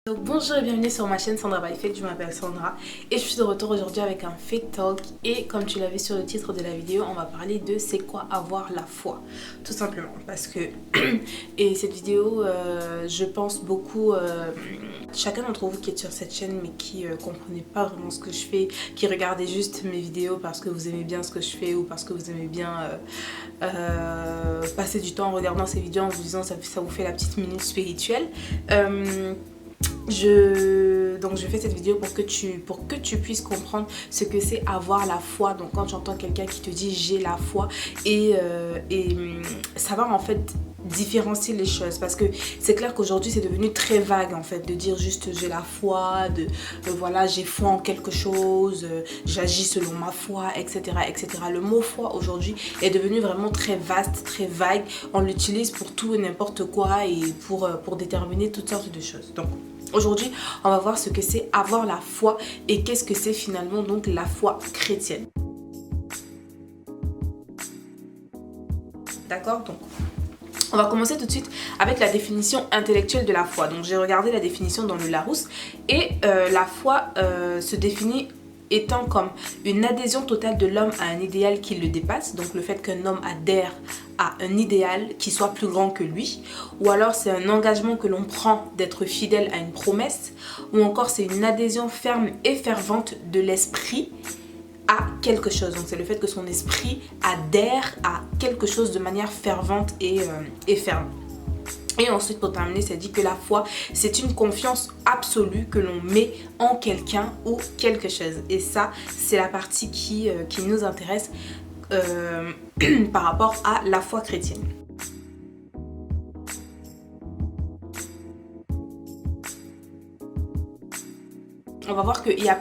Donc bonjour et bienvenue sur ma chaîne Sandra by Fake, je m'appelle Sandra et je suis de retour aujourd'hui avec un Fake Talk. Et comme tu l'as vu sur le titre de la vidéo, on va parler de c'est quoi avoir la foi, tout simplement. Parce que, et cette vidéo, je pense beaucoup, chacun d'entre vous qui est sur cette chaîne mais qui comprenait pas vraiment ce que je fais, qui regardait juste mes vidéos parce que vous aimez bien ce que je fais ou parce que vous aimez bien passer du temps en regardant ces vidéos en vous disant ça vous fait la petite minute spirituelle. Donc je fais cette vidéo pour que tu puisses comprendre ce que c'est avoir la foi. Donc quand j'entends quelqu'un qui te dit j'ai la foi et savoir en fait différencier les choses, parce que c'est clair qu'aujourd'hui c'est devenu très vague en fait de dire juste j'ai la foi, voilà j'ai foi en quelque chose, j'agis selon ma foi, etc., etc. Le mot foi aujourd'hui est devenu vraiment très vaste, très vague. On l'utilise pour tout et n'importe quoi et pour déterminer toutes sortes de choses. Donc aujourd'hui, on va voir ce que c'est avoir la foi et qu'est-ce que c'est finalement donc la foi chrétienne. D'accord? Donc, on va commencer tout de suite avec la définition intellectuelle de la foi. Donc, j'ai regardé la définition dans le Larousse et la foi se définit étant comme une adhésion totale de l'homme à un idéal qui le dépasse, donc le fait qu'un homme adhère à un idéal qui soit plus grand que lui, ou alors c'est un engagement que l'on prend d'être fidèle à une promesse, ou encore c'est une adhésion ferme et fervente de l'esprit à quelque chose. Donc c'est le fait que son esprit adhère à quelque chose de manière fervente et ferme. Et ensuite, pour terminer, c'est dit que la foi, c'est une confiance absolue que l'on met en quelqu'un ou quelque chose. Et ça, c'est la partie qui nous intéresse par rapport à la foi chrétienne. On va voir qu'il y a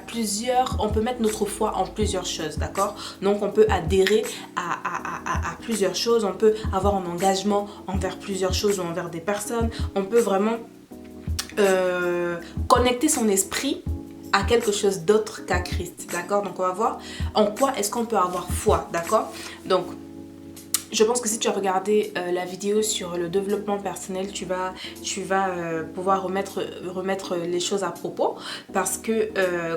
on peut mettre notre foi en plusieurs choses, d'accord? Donc on peut adhérer à plusieurs choses, on peut avoir un engagement envers plusieurs choses ou envers des personnes, on peut vraiment connecter son esprit à quelque chose d'autre qu'à Christ, d'accord? Donc on va voir en quoi est-ce qu'on peut avoir foi, d'accord? Donc je pense que si tu as regardé la vidéo sur le développement personnel, tu vas pouvoir remettre les choses à propos, parce que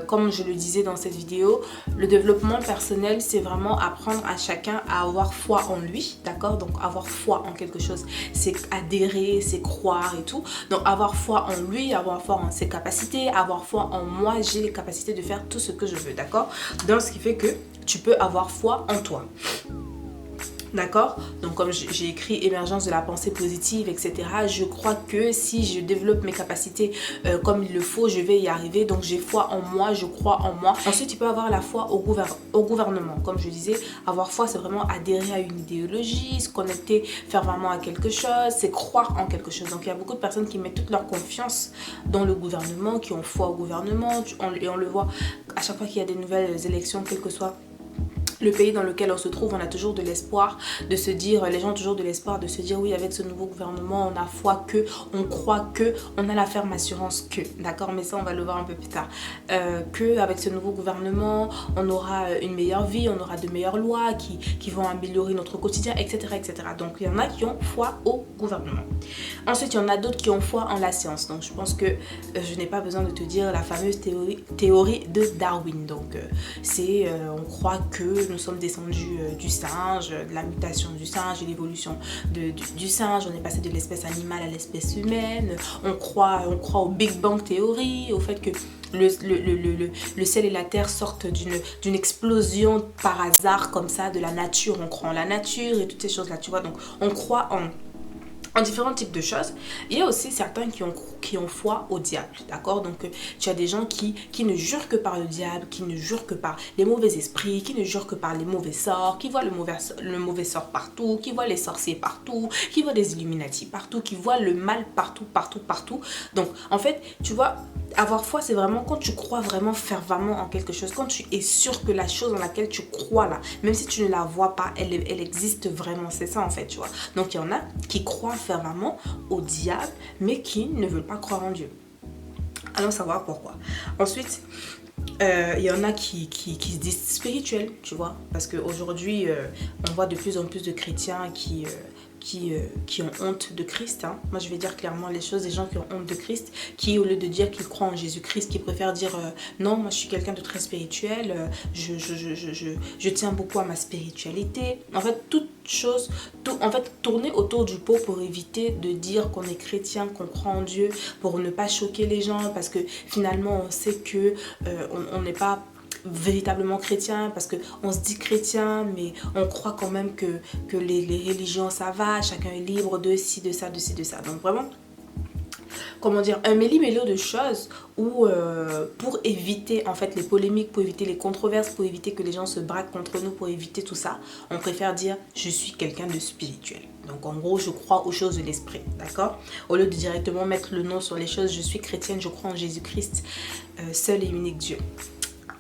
comme je le disais dans cette vidéo, le développement personnel, c'est vraiment apprendre à chacun à avoir foi en lui, d'accord? Donc avoir foi en quelque chose, c'est adhérer, c'est croire et tout. Donc avoir foi en lui, avoir foi en ses capacités, avoir foi en moi, j'ai les capacités de faire tout ce que je veux, d'accord? Donc ce qui fait que tu peux avoir foi en toi. D'accord? Donc comme j'ai écrit émergence de la pensée positive, etc. Je crois que si je développe mes capacités comme il le faut, je vais y arriver. Donc j'ai foi en moi, je crois en moi. Ensuite, tu peux avoir la foi au gouvernement. Comme je disais, avoir foi, c'est vraiment adhérer à une idéologie, se connecter fervemment à quelque chose, c'est croire en quelque chose. Donc il y a beaucoup de personnes qui mettent toute leur confiance dans le gouvernement, qui ont foi au gouvernement. Et on le voit à chaque fois qu'il y a des nouvelles élections, quel que soit le pays dans lequel on se trouve, on a toujours de l'espoir de se dire, les gens ont toujours de l'espoir de se dire oui, avec ce nouveau gouvernement, on a foi que, on croit que, on a la ferme assurance que, d'accord? Mais ça, on va le voir un peu plus tard. Que avec ce nouveau gouvernement, on aura une meilleure vie, on aura de meilleures lois qui vont améliorer notre quotidien, etc., etc. Donc, il y en a qui ont foi au gouvernement. Ensuite, il y en a d'autres qui ont foi en la science. Donc, je pense que je n'ai pas besoin de te dire la fameuse théorie de Darwin. Donc, on croit que nous sommes descendus du singe, de la mutation du singe, de l'évolution du singe, on est passé de l'espèce animale à l'espèce humaine, on croit au Big Bang Theory, au fait que le ciel et la terre sortent d'une explosion par hasard comme ça de la nature, on croit en la nature et toutes ces choses là, tu vois. Donc on croit en différents types de choses. Il y a aussi certains qui ont foi au diable, d'accord? Donc tu as des gens qui ne jurent que par le diable, qui ne jurent que par les mauvais esprits, qui ne jurent que par les mauvais sorts, qui voient le mauvais sort partout, qui voient les sorciers partout, qui voient des Illuminati partout, qui voient le mal partout, partout, partout. Donc en fait, tu vois, avoir foi, c'est vraiment quand tu crois vraiment fervemment en quelque chose, quand tu es sûr que la chose en laquelle tu crois là, même si tu ne la vois pas, elle existe vraiment, c'est ça en fait, tu vois. Donc il y en a qui croient fervemment au diable, mais qui ne veulent pas croire en Dieu. Allons savoir pourquoi. Ensuite, il y en a qui se disent spirituels, tu vois, parce qu'aujourd'hui, on voit de plus en plus de chrétiens qui qui ont honte de Christ, hein. Moi je vais dire clairement les choses, des gens qui ont honte de Christ, qui au lieu de dire qu'ils croient en Jésus-Christ, qui préfèrent dire non, moi je suis quelqu'un de très spirituel, je tiens beaucoup à ma spiritualité. En fait, en fait, tourner autour du pot pour éviter de dire qu'on est chrétien, qu'on croit en Dieu, pour ne pas choquer les gens, parce que finalement on sait que on n'est pas véritablement chrétien, parce qu'on se dit chrétien mais on croit quand même que les religions ça va, chacun est libre de ci, de ça, de ci, de ça. Donc vraiment, comment dire, un méli-mélo de choses où pour éviter en fait les polémiques, pour éviter les controverses, pour éviter que les gens se braquent contre nous, pour éviter tout ça, on préfère dire je suis quelqu'un de spirituel. Donc en gros, je crois aux choses de l'esprit, d'accord? Au lieu de directement mettre le nom sur les choses, je suis chrétienne, je crois en Jésus-Christ, seul et unique Dieu.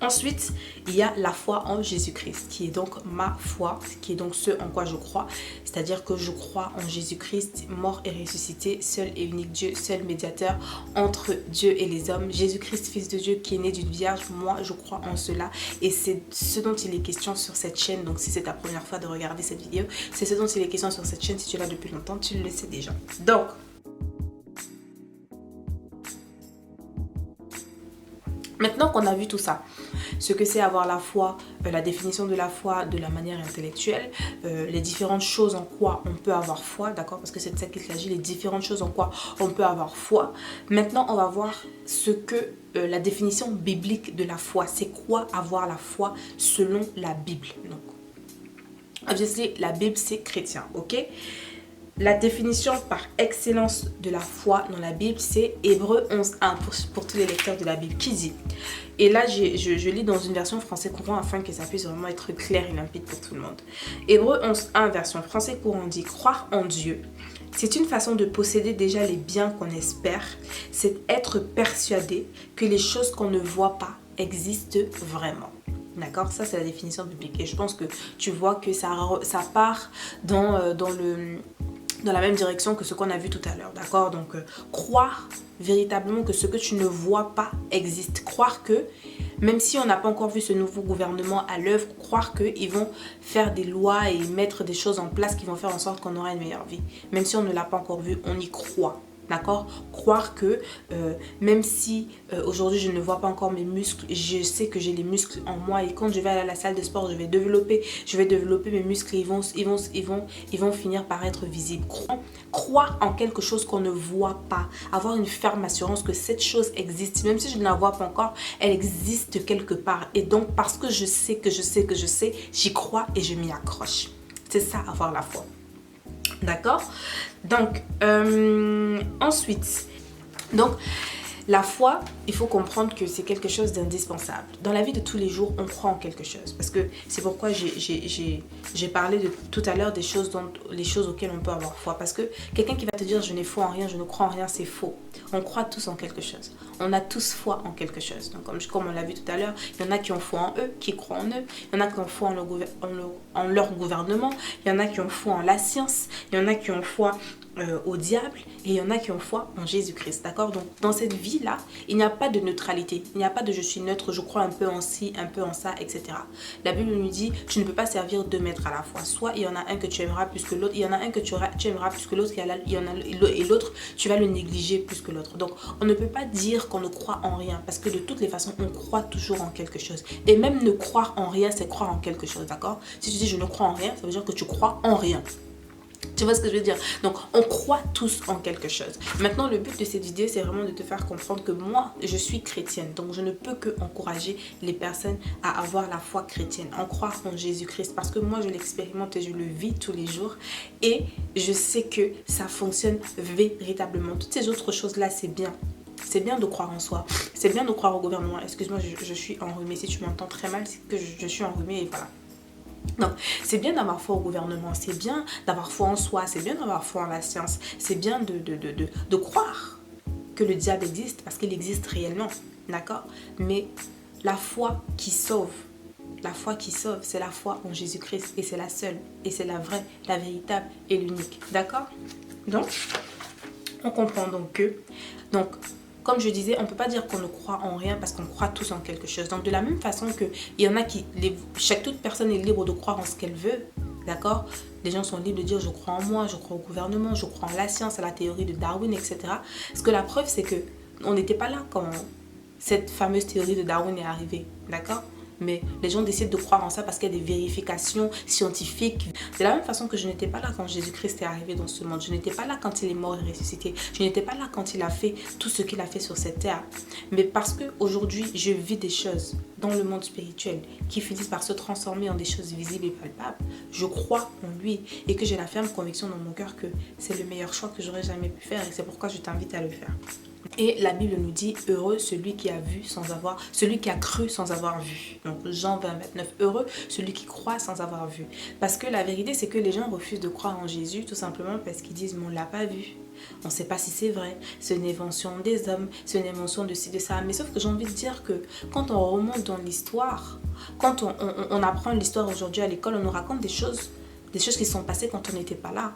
Ensuite, il y a la foi en Jésus-Christ, qui est donc ma foi, qui est donc ce en quoi je crois. C'est-à-dire que je crois en Jésus-Christ, mort et ressuscité, seul et unique Dieu, seul médiateur entre Dieu et les hommes. Jésus-Christ, fils de Dieu, qui est né d'une vierge, moi je crois en cela. Et c'est ce dont il est question sur cette chaîne. Donc si c'est ta première fois de regarder cette vidéo, c'est ce dont il est question sur cette chaîne. Si tu es là depuis longtemps, tu le sais déjà. Donc, maintenant qu'on a vu tout ça, ce que c'est avoir la foi, la définition de la foi de la manière intellectuelle, les différentes choses en quoi on peut avoir foi, d'accord, parce que c'est de ça qu'il s'agit, les différentes choses en quoi on peut avoir foi. Maintenant, on va voir ce que la définition biblique de la foi, c'est quoi avoir la foi selon la Bible. Donc, obviously, la Bible, c'est chrétien, ok? La définition par excellence de la foi dans la Bible, c'est Hébreux 11.1 pour tous les lecteurs de la Bible qui dit, et là je lis dans une version français courant afin que ça puisse vraiment être clair et limpide pour tout le monde. Hébreux 11.1 version français courant dit, croire en Dieu, c'est une façon de posséder déjà les biens qu'on espère, c'est être persuadé que les choses qu'on ne voit pas existent vraiment. D'accord, ça c'est la définition biblique et je pense que tu vois que ça part dans la même direction que ce qu'on a vu tout à l'heure, d'accord? Donc, croire véritablement que ce que tu ne vois pas existe. Croire que, même si on n'a pas encore vu ce nouveau gouvernement à l'œuvre, croire qu'ils vont faire des lois et mettre des choses en place qui vont faire en sorte qu'on aura une meilleure vie. Même si on ne l'a pas encore vu, on y croit. D'accord? Croire que même si aujourd'hui je ne vois pas encore mes muscles, je sais que j'ai les muscles en moi et quand je vais aller à la salle de sport, je vais développer mes muscles et ils vont finir par être visibles. Croire en quelque chose qu'on ne voit pas, avoir une ferme assurance que cette chose existe, même si je ne la vois pas encore, elle existe quelque part. Et donc parce que je sais, j'y crois et je m'y accroche. C'est ça, avoir la foi. D'accord? Donc, ensuite, donc, la foi, il faut comprendre que c'est quelque chose d'indispensable. Dans la vie de tous les jours, on croit en quelque chose. Parce que c'est pourquoi j'ai parlé tout à l'heure des choses, les choses auxquelles on peut avoir foi. Parce que quelqu'un qui va te dire je n'ai foi en rien, je ne crois en rien, c'est faux. On croit tous en quelque chose. On a tous foi en quelque chose. Donc, comme on l'a vu tout à l'heure, il y en a qui ont foi en eux, qui croient en eux. Il y en a qui ont foi en leur gouvernement. Il y en a qui ont foi en la science. Il y en a qui ont foi au diable et il y en a qui ont foi en Jésus-Christ, d'accord? Donc dans cette vie-là, il n'y a pas de neutralité, il n'y a pas de je suis neutre, je crois un peu en ci, un peu en ça, etc. La Bible nous dit, tu ne peux pas servir deux maîtres à la fois, soit il y en a un que tu aimeras plus que l'autre, il y en a un que tu aimeras plus que l'autre, et l'autre, tu vas le négliger plus que l'autre. Donc on ne peut pas dire qu'on ne croit en rien, parce que de toutes les façons, on croit toujours en quelque chose. Et même ne croire en rien, c'est croire en quelque chose, d'accord? Si tu dis je ne crois en rien, ça veut dire que tu crois en rien. Tu vois ce que je veux dire? Donc, on croit tous en quelque chose. Maintenant, le but de cette vidéo, c'est vraiment de te faire comprendre que moi, je suis chrétienne. Donc, je ne peux que encourager les personnes à avoir la foi chrétienne, en croire en Jésus-Christ. Parce que moi, je l'expérimente et je le vis tous les jours. Et je sais que ça fonctionne véritablement. Toutes ces autres choses-là, c'est bien. C'est bien de croire en soi. C'est bien de croire au gouvernement. Excuse-moi, je suis enrhumée. Si tu m'entends très mal, c'est que je suis enrhumée et voilà. Donc, c'est bien d'avoir foi au gouvernement, c'est bien d'avoir foi en soi, c'est bien d'avoir foi en la science, c'est bien de croire que le diable existe parce qu'il existe réellement, d'accord? Mais la foi qui sauve, c'est la foi en Jésus-Christ et c'est la seule, et c'est la vraie, la véritable et l'unique, d'accord? Donc, on comprend donc que, comme je disais, on ne peut pas dire qu'on ne croit en rien parce qu'on croit tous en quelque chose. Donc de la même façon qu'il y en a toute personne est libre de croire en ce qu'elle veut, d'accord? Les gens sont libres de dire je crois en moi, je crois au gouvernement, je crois en la science, à la théorie de Darwin, etc. Parce que la preuve, c'est que on n'était pas là quand cette fameuse théorie de Darwin est arrivée, d'accord? Mais les gens décident de croire en ça parce qu'il y a des vérifications scientifiques. De la même façon que je n'étais pas là quand Jésus-Christ est arrivé dans ce monde. Je n'étais pas là quand il est mort et ressuscité. Je n'étais pas là quand il a fait tout ce qu'il a fait sur cette terre. Mais parce qu'aujourd'hui, je vis des choses dans le monde spirituel qui finissent par se transformer en des choses visibles et palpables, je crois en lui et que j'ai la ferme conviction dans mon cœur que c'est le meilleur choix que j'aurais jamais pu faire et c'est pourquoi je t'invite à le faire. Et la Bible nous dit heureux celui qui a vu sans avoir, celui qui a cru sans avoir vu. Donc Jean 20, 29, heureux celui qui croit sans avoir vu. Parce que la vérité c'est que les gens refusent de croire en Jésus tout simplement parce qu'ils disent mais on l'a pas vu. On ne sait pas si c'est vrai, c'est une invention des hommes, c'est une invention de ci, de ça. Mais sauf que j'ai envie de dire que quand on remonte dans l'histoire, quand on apprend l'histoire aujourd'hui à l'école, on nous raconte des choses qui sont passées quand on n'était pas là.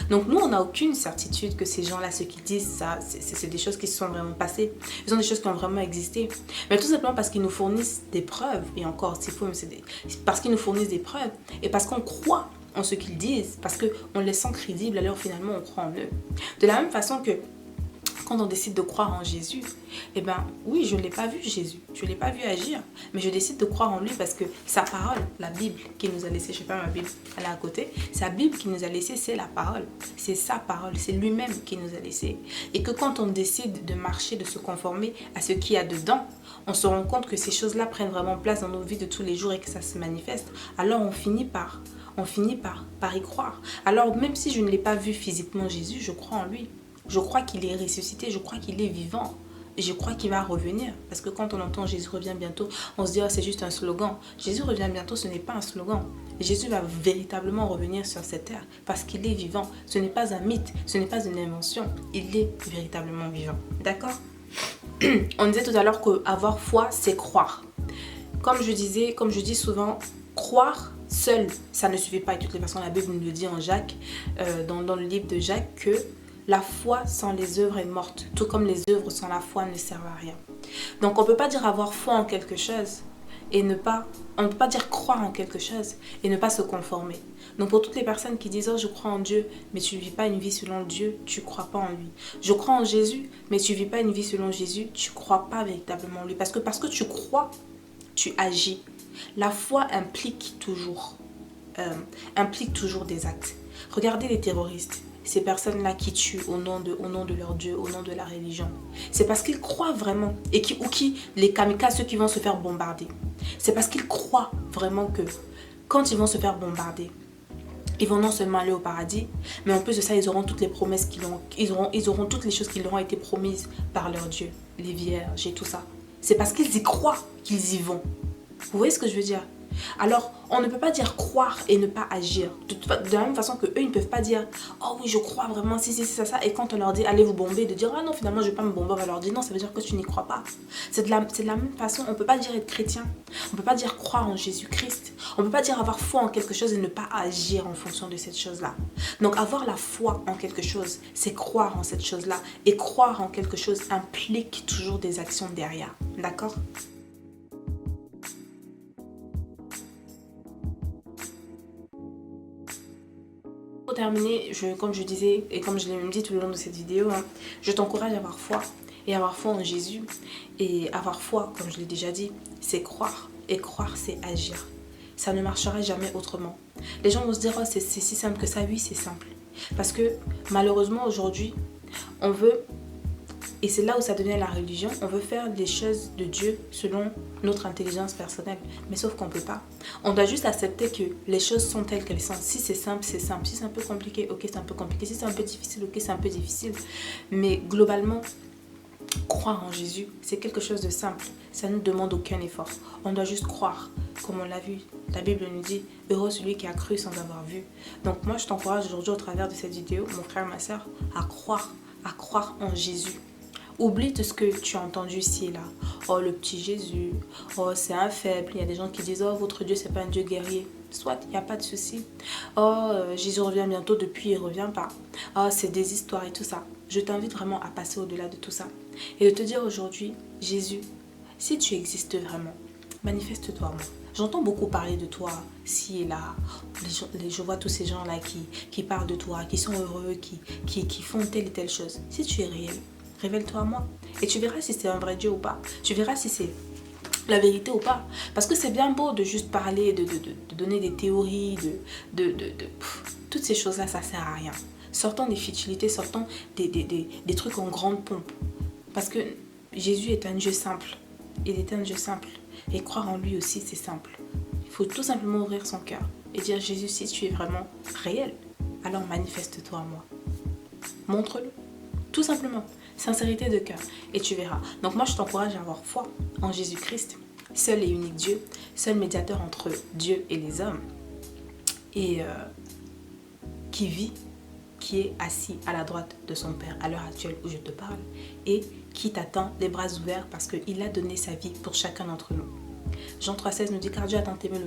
Donc nous, on n'a aucune certitude que ces gens-là, ceux qui disent ça, c'est des choses qui se sont vraiment passées. Ce sont des choses qui ont vraiment existé. Mais tout simplement parce qu'ils nous fournissent des preuves, et encore, c'est faux, mais c'est parce qu'ils nous fournissent des preuves, et parce qu'on croit en ce qu'ils disent, parce qu'on les sent crédibles, alors finalement on croit en eux. De la même façon que quand on décide de croire en Jésus, eh bien oui, je ne l'ai pas vu Jésus, je ne l'ai pas vu agir, mais je décide de croire en lui parce que sa parole, la Bible qui nous a laissé, je ne sais pas ma Bible, elle est à côté, sa Bible qui nous a laissé, c'est la parole, c'est sa parole, c'est lui-même qui nous a laissé. Et que quand on décide de marcher, de se conformer à ce qu'il y a dedans, on se rend compte que ces choses-là prennent vraiment place dans nos vies de tous les jours et que ça se manifeste, alors on finit par y croire. Alors même si je ne l'ai pas vu physiquement Jésus, je crois en lui. Je crois qu'il est ressuscité, je crois qu'il est vivant. Et je crois qu'il va revenir. Parce que quand on entend Jésus revient bientôt, on se dit oh, c'est juste un slogan. Jésus revient bientôt, ce n'est pas un slogan. Jésus va véritablement revenir sur cette terre parce qu'il est vivant. Ce n'est pas un mythe, ce n'est pas une invention. Il est véritablement vivant. D'accord? On disait tout à l'heure qu'avoir foi, c'est croire. Comme je dis souvent, croire seul, ça ne suffit pas. Et de toutes les façons, la Bible nous le dit en Jacques, dans le livre de Jacques, que la foi sans les œuvres est morte, tout comme les œuvres sans la foi ne servent à rien. Donc on ne peut pas dire avoir foi en quelque chose et on ne peut pas dire croire en quelque chose et ne pas se conformer. Donc pour toutes les personnes qui disent oh je crois en Dieu mais tu ne vis pas une vie selon Dieu, tu ne crois pas en lui. Je crois en Jésus mais tu ne vis pas une vie selon Jésus, tu ne crois pas véritablement en lui. Parce que tu crois, tu agis. La foi implique toujours des actes. Regardez les terroristes. Ces personnes-là qui tuent au nom de leur Dieu, au nom de la religion. C'est parce qu'ils croient vraiment. Les kamikazes, ceux qui vont se faire bombarder. C'est parce qu'ils croient vraiment que quand ils vont se faire bombarder, ils vont non seulement aller au paradis, mais en plus de ça, ils auront toutes les promesses ils auront toutes les choses qui leur ont été promises par leur Dieu. Les vierges et tout ça. C'est parce qu'ils y croient qu'ils y vont. Vous voyez ce que je veux dire? Alors, on ne peut pas dire croire et ne pas agir. De la même façon que eux, ils ne peuvent pas dire oh oui, je crois vraiment, si, ça. Et quand on leur dit allez vous bomber, de dire ah non, finalement, je ne vais pas me bomber, on va leur dire non, ça veut dire que tu n'y crois pas. C'est de la même façon, on ne peut pas dire être chrétien. On ne peut pas dire croire en Jésus-Christ. On ne peut pas dire avoir foi en quelque chose et ne pas agir en fonction de cette chose-là. Donc, avoir la foi en quelque chose, c'est croire en cette chose-là. Et croire en quelque chose implique toujours des actions derrière. D'accord ? Pour terminer, comme je disais et comme je l'ai même dit tout le long de cette vidéo, je t'encourage à avoir foi et avoir foi en Jésus. Et avoir foi, comme je l'ai déjà dit, c'est croire. Et croire, c'est agir. Ça ne marchera jamais autrement. Les gens vont se dire, oh, c'est si simple que ça. Oui, c'est simple. Parce que malheureusement, aujourd'hui, on veut, et c'est là où ça devient la religion, on veut faire des choses de Dieu selon notre intelligence personnelle. Mais sauf qu'on ne peut pas. On doit juste accepter que les choses sont telles qu'elles sont. Si c'est simple, c'est simple. Si c'est un peu compliqué, ok, c'est un peu compliqué. Si c'est un peu difficile, ok, c'est un peu difficile. Mais globalement, croire en Jésus, c'est quelque chose de simple. Ça ne demande aucun effort. On doit juste croire, comme on l'a vu. La Bible nous dit, heureux celui qui a cru sans avoir vu. Donc moi, je t'encourage aujourd'hui au travers de cette vidéo, mon frère, ma soeur, à croire en Jésus. Oublie tout ce que tu as entendu ici et là. Oh, le petit Jésus. Oh, c'est un faible. Il y a des gens qui disent, oh, votre Dieu, c'est pas un Dieu guerrier. Soit, il n'y a pas de souci. Oh, Jésus revient bientôt, depuis, il ne revient pas. Oh, c'est des histoires et tout ça. Je t'invite vraiment à passer au-delà de tout ça. Et de te dire aujourd'hui, Jésus, si tu existes vraiment, manifeste-toi moi. J'entends beaucoup parler de toi, ci et là. Je vois tous ces gens-là qui parlent de toi, qui sont heureux, qui font telle et telle chose. Si tu es réel, révèle-toi à moi. Et tu verras si c'est un vrai Dieu ou pas. Tu verras si c'est la vérité ou pas. Parce que c'est bien beau de juste parler, de donner des théories, toutes ces choses-là, ça sert à rien. Sortons des futilités, sortons des trucs en grande pompe. Parce que Jésus est un Dieu simple. Il est un Dieu simple. Et croire en lui aussi, c'est simple. Il faut tout simplement ouvrir son cœur et dire, Jésus, si tu es vraiment réel, alors manifeste-toi à moi. Montre-le. Tout simplement. Sincérité de cœur. Et tu verras. Donc moi, je t'encourage à avoir foi en Jésus-Christ, seul et unique Dieu, seul médiateur entre Dieu et les hommes, et qui vit, qui est assis à la droite de son Père à l'heure actuelle où je te parle, et qui t'attend les bras ouverts parce qu'il a donné sa vie pour chacun d'entre nous. Jean 3,16 nous dit, car Dieu a tant aimé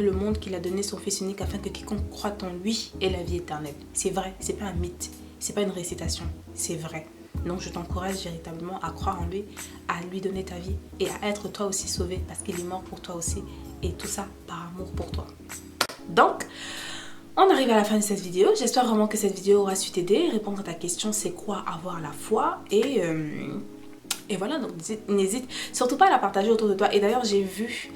le monde qu'il a donné son Fils unique afin que quiconque croit en lui ait la vie éternelle. C'est vrai, c'est pas un mythe, c'est pas une récitation, c'est vrai. Donc je t'encourage véritablement à croire en lui, à lui donner ta vie et à être toi aussi sauvé parce qu'il est mort pour toi aussi, et tout ça par amour pour toi. Donc, on arrive à la fin de cette vidéo. J'espère vraiment que cette vidéo aura su t'aider, répondre à ta question, c'est quoi avoir la foi, et voilà, donc n'hésite surtout pas à la partager autour de toi. Et d'ailleurs, j'ai vu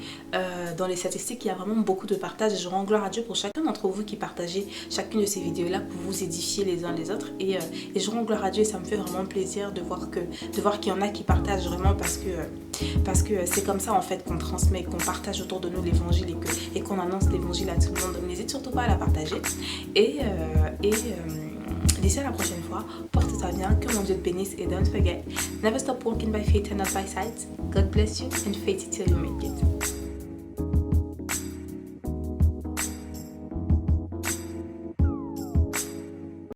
dans les statistiques qu'il y a vraiment beaucoup de partages. Je rends gloire à Dieu pour chacun d'entre vous qui partagez chacune de ces vidéos-là pour vous édifier les uns les autres. Et je rends gloire à Dieu et ça me fait vraiment plaisir de voir qu'il y en a qui partagent vraiment parce que c'est comme ça en fait qu'on transmet, qu'on partage autour de nous l'évangile et qu'on annonce l'évangile à tout le monde. Donc n'hésite surtout pas à la partager. D'ici à la prochaine fois, porte-toi bien, que mon Dieu te bénisse et don't forget, never stop walking by faith and not by sight. God bless you and faith it till you make it.